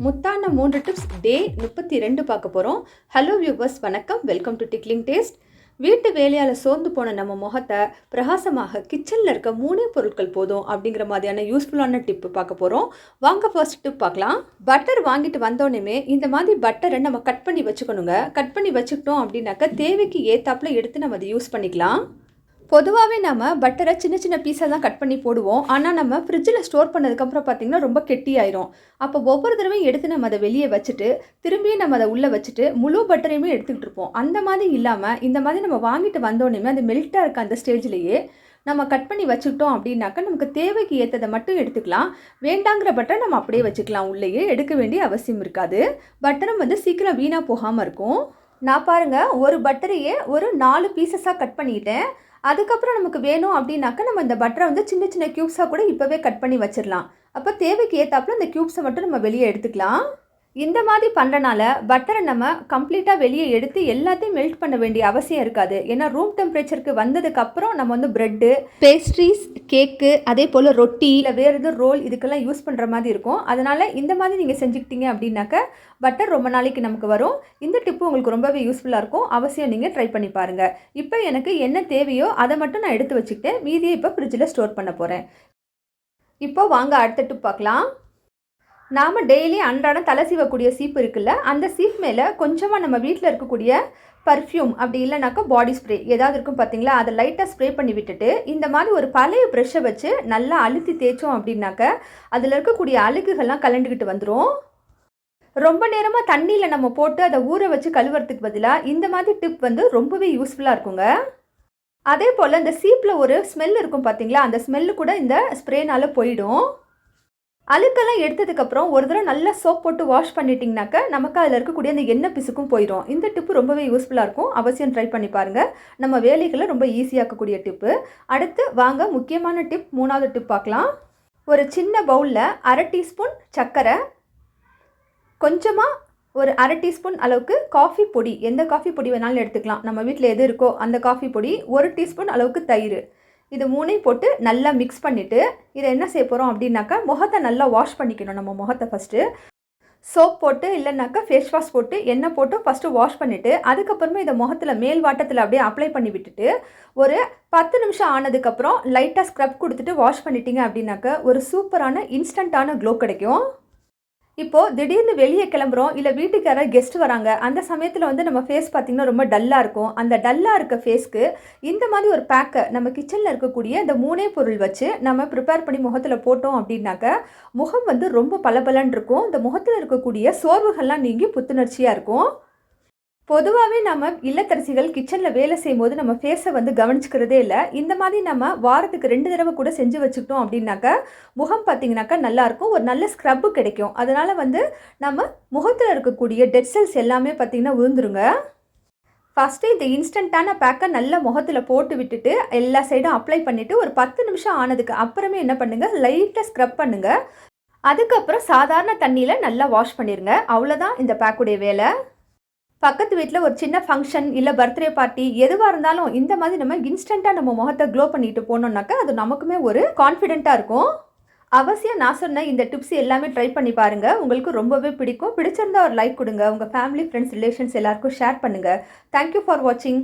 முத்தான 3 டிப்ஸ் டே 32 பார்க்க போகிறோம். ஹலோ வியூவர்ஸ், வணக்கம். Welcome to tickling taste. வீட்டு வேலையால் சோர்ந்து போன நம்ம முகத்தை பிரகாசமாக கிச்சனில் இருக்க 3 பொருட்கள் போதும் அப்படிங்கிற மாதிரியான யூஸ்ஃபுல்லான டிப்பு பார்க்க போகிறோம். வாங்க ஃபர்ஸ்ட் டிப் பார்க்கலாம். பட்டர் வாங்கிட்டு வந்தோடனே இந்த மாதிரி பட்டரை நம்ம கட் பண்ணி வச்சுக்கணுங்க. கட் பண்ணி வச்சுக்கிட்டோம் அப்படின்னாக்கா தேவைக்கு ஏத்தாப்புல எடுத்து நம்ம அதை யூஸ் பண்ணிக்கலாம். பொதுவாகவே நம்ம பட்டரை சின்ன சின்ன பீஸாக தான் கட் பண்ணி போடுவோம். ஆனால் நம்ம ஃப்ரிட்ஜில் ஸ்டோர் பண்ணதுக்கப்புறம் பார்த்திங்கன்னா ரொம்ப கெட்டியாயிரும். அப்போ ஒவ்வொரு தடவையும் எடுத்து நம்ம அதை வெளியே வச்சுட்டு திரும்பியும் நம்ம அதை உள்ளே வச்சுட்டு முழு பட்டரையுமே எடுத்துக்கிட்டு இருப்போம். அந்த மாதிரி இல்லாமல் இந்த மாதிரி நம்ம வாங்கிட்டு வந்தோடனே அது மெல்ட்டாக இருக்க அந்த ஸ்டேஜ்லேயே நம்ம கட் பண்ணி வச்சுக்கிட்டோம் அப்படின்னாக்கா நமக்கு தேவைக்கு ஏற்றதை மட்டும் எடுத்துக்கலாம். வேண்டாங்கிற பட்டரை நம்ம அப்படியே வச்சுக்கலாம். உள்ளேயே எடுக்க வேண்டிய அவசியம் இருக்காது. பட்டரும் சீக்கிரம் வீணாக போகாமல் இருக்கும். நான் பாருங்கள், ஒரு பட்டரையே ஒரு 4 பீசஸாக கட் பண்ணிக்கிட்டேன். அதுக்கப்புறம் நமக்கு வேணும் அப்படின்னாக்கா நம்ம இந்த பட்டரை சின்ன சின்ன க்யூப்ஸாக கூட இப்போவே கட் பண்ணி வச்சிடலாம். அப்போ தேவைக்கு ஏற்றாப்புல இந்த க்யூப்ஸை மட்டும் நம்ம வெளியே எடுத்துக்கலாம். இந்த மாதிரி பண்ணுறனால பட்டரை நம்ம கம்ப்ளீட்டாக வெளியே எடுத்து எல்லாத்தையும் மெல்ட் பண்ண வேண்டிய அவசியம் இருக்காது. ஏன்னா ரூம் டெம்பரேச்சருக்கு வந்ததுக்கப்புறம் நம்ம ப்ரெட்டு, பேஸ்ட்ரீஸ், கேக்கு, அதே போல் ரொட்டி இல்லை வேறு எதுவும் ரோல் இதுக்கெல்லாம் யூஸ் பண்ணுற மாதிரி இருக்கும். அதனால் இந்த மாதிரி நீங்கள் செஞ்சுக்கிட்டீங்க அப்படின்னாக்கா பட்டர் ரொம்ப நாளைக்கு நமக்கு வரும். இந்த டிப்பு உங்களுக்கு ரொம்பவே யூஸ்ஃபுல்லாக இருக்கும். அவசியம் நீங்கள் ட்ரை பண்ணி பாருங்கள். இப்போ எனக்கு என்ன தேவையோ அதை மட்டும் நான் எடுத்து வச்சுக்கிட்டேன். மீதியை இப்போ ஃப்ரிட்ஜில் ஸ்டோர் பண்ண போகிறேன். இப்போ வாங்க அடுத்த டிப் பார்க்கலாம். நாம் டெய்லி அன்றாடம் தலை சீவக்கூடிய சீப்பு இருக்குல்ல, அந்த சீப் மேலே கொஞ்சமாக நம்ம வீட்டில் இருக்கக்கூடிய பர்ஃப்யூம் அப்படி இல்லைனாக்கா பாடி ஸ்ப்ரே ஏதாவது இருக்கும் பார்த்தீங்களா, அதை லைட்டாக ஸ்ப்ரே பண்ணி விட்டுட்டு இந்த மாதிரி ஒரு பழைய ப்ரெஷ்ஷை வச்சு நல்லா அழுத்தி தேய்ச்சோம் அப்படின்னாக்க அதில் இருக்கக்கூடிய அழுக்குகள்லாம் கலண்டுக்கிட்டு வந்துடும். ரொம்ப நேரமாக தண்ணியில் நம்ம போட்டு அதை ஊற வச்சு கழுவுறதுக்கு பதிலாக இந்த மாதிரி டிப் ரொம்பவே யூஸ்ஃபுல்லாக இருக்குங்க. அதே போல் இந்த சீப்பில் ஒரு ஸ்மெல் இருக்கும் பார்த்தீங்களா, அந்த ஸ்மெல்லு கூட இந்த ஸ்ப்ரேனால் போயிடும். அழுக்கெல்லாம் எடுத்ததுக்கப்புறம் ஒரு தடவை நல்லா சோப் போட்டு வாஷ் பண்ணிட்டிங்கனாக்கா நமக்கு அதில் இருக்கக்கூடிய அந்த எண்ணெய் பிசுக்கும் போயிடும். இந்த டிப்பு ரொம்பவே யூஸ்ஃபுல்லாக இருக்கும். அவசியம் ட்ரை பண்ணி பாருங்கள். நம்ம வேலைகளை ரொம்ப ஈஸியாக்கக்கூடிய டிப்பு. அடுத்து வாங்க முக்கியமான டிப் 3வது டிப் பார்க்கலாம். ஒரு சின்ன பவுலில் 1/2 டீஸ்பூன் சர்க்கரை, கொஞ்சமாக ஒரு 1/2 டீஸ்பூன் அளவுக்கு காஃபி பொடி, எந்த காஃபி பொடி வேணாலும் எடுத்துக்கலாம். நம்ம வீட்டில் எது இருக்கோ அந்த காஃபி பொடி, 1 டீஸ்பூன் அளவுக்கு தயிர், இது 3ஐயும் போட்டு நல்லா மிக்ஸ் பண்ணிவிட்டு இதை என்ன செய்ய போகிறோம் அப்படின்னாக்கா முகத்தை நல்லா வாஷ் பண்ணிக்கணும். நம்ம முகத்தை ஃபஸ்ட்டு சோப் போட்டு இல்லைனாக்கா ஃபேஸ் வாஷ் போட்டு எண்ணெய் போட்டு ஃபஸ்ட்டு வாஷ் பண்ணிவிட்டு அதுக்கப்புறமா இதை முகத்தில் மேல் வாட்டத்தில் அப்படியே அப்ளை பண்ணி விட்டுட்டு ஒரு 10 நிமிஷம் ஆனதுக்கப்புறம் லைட்டாக ஸ்க்ரப் கொடுத்துட்டு வாஷ் பண்ணிட்டீங்க அப்படின்னாக்கா ஒரு சூப்பரான இன்ஸ்டண்ட்டான க்ளோ கிடைக்கும். இப்போது திடீர்னு வெளியே கிளம்புறோம், இல்லை வீட்டுக்கு யாராவது கெஸ்ட் வராங்க, அந்த சமயத்தில் நம்ம ஃபேஸ் பார்த்திங்கன்னா ரொம்ப டல்லாக இருக்கும். அந்த டல்லாக இருக்க ஃபேஸ்க்கு இந்த மாதிரி ஒரு பேக்கை நம்ம கிச்சனில் இருக்கக்கூடிய இந்த 3 பொருள் வச்சு நம்ம ப்ரிப்பேர் பண்ணி முகத்தில் போட்டோம் அப்படின்னாக்க முகம் ரொம்ப பளபளன்னு இருக்கும். இந்த முகத்தில் இருக்கக்கூடிய சோர்வுகள்லாம் நீங்கி புத்துணர்ச்சியாக இருக்கும். பொதுவாகவே நம்ம இல்லத்தரசிகள் கிச்சனில் வேலை செய்யும்போது நம்ம ஃபேஸை கவனிச்சுக்கிறதே இல்லை. இந்த மாதிரி நம்ம வாரத்துக்கு 2 தடவை கூட செஞ்சு வச்சுக்கிட்டோம் அப்படின்னாக்கா முகம் பார்த்திங்கனாக்கா நல்லாயிருக்கும். ஒரு நல்ல ஸ்க்ரப்பு கிடைக்கும். அதனால் நம்ம முகத்தில் இருக்கக்கூடிய டெட் செல்ஸ் எல்லாமே பார்த்திங்கன்னா விழுந்துருங்க. ஃபஸ்ட்டு இந்த இன்ஸ்டண்ட்டான பேக்கை நல்லா முகத்தில் போட்டு விட்டுட்டு எல்லா சைடும் அப்ளை பண்ணிவிட்டு ஒரு 10 நிமிஷம் ஆனதுக்கு அப்புறமே என்ன பண்ணுங்கள், லைட்டாக ஸ்க்ரப் பண்ணுங்கள். அதுக்கப்புறம் சாதாரண தண்ணியில் நல்லா வாஷ் பண்ணிடுங்க. அவ்வளோதான் இந்த பேக்குடைய வேலை. பக்கத்து வீட்டில் ஒரு சின்ன ஃபங்க்ஷன் இல்லை பர்த்டே பார்ட்டி எதுவாக இருந்தாலும் இந்த மாதிரி நம்ம இன்ஸ்டண்ட்டாக நம்ம முகத்தை க்ளோ பண்ணிட்டு போனோம்னாக்கா அது நமக்குமே ஒரு கான்ஃபிடென்ட்டாக இருக்கும். அவசியம் நான் சொன்ன இந்த டிப்ஸ் எல்லாமே ட்ரை பண்ணி பாருங்கள். உங்களுக்கு ரொம்பவே பிடிக்கும். பிடிச்சிருந்தா ஒரு லைக் கொடுங்க. உங்கள் ஃபேமிலி, ஃப்ரெண்ட்ஸ், ரிலேஷன்ஸ் எல்லாருக்கும் ஷேர் பண்ணுங்கள். தேங்க்யூ ஃபார் வாட்சிங்.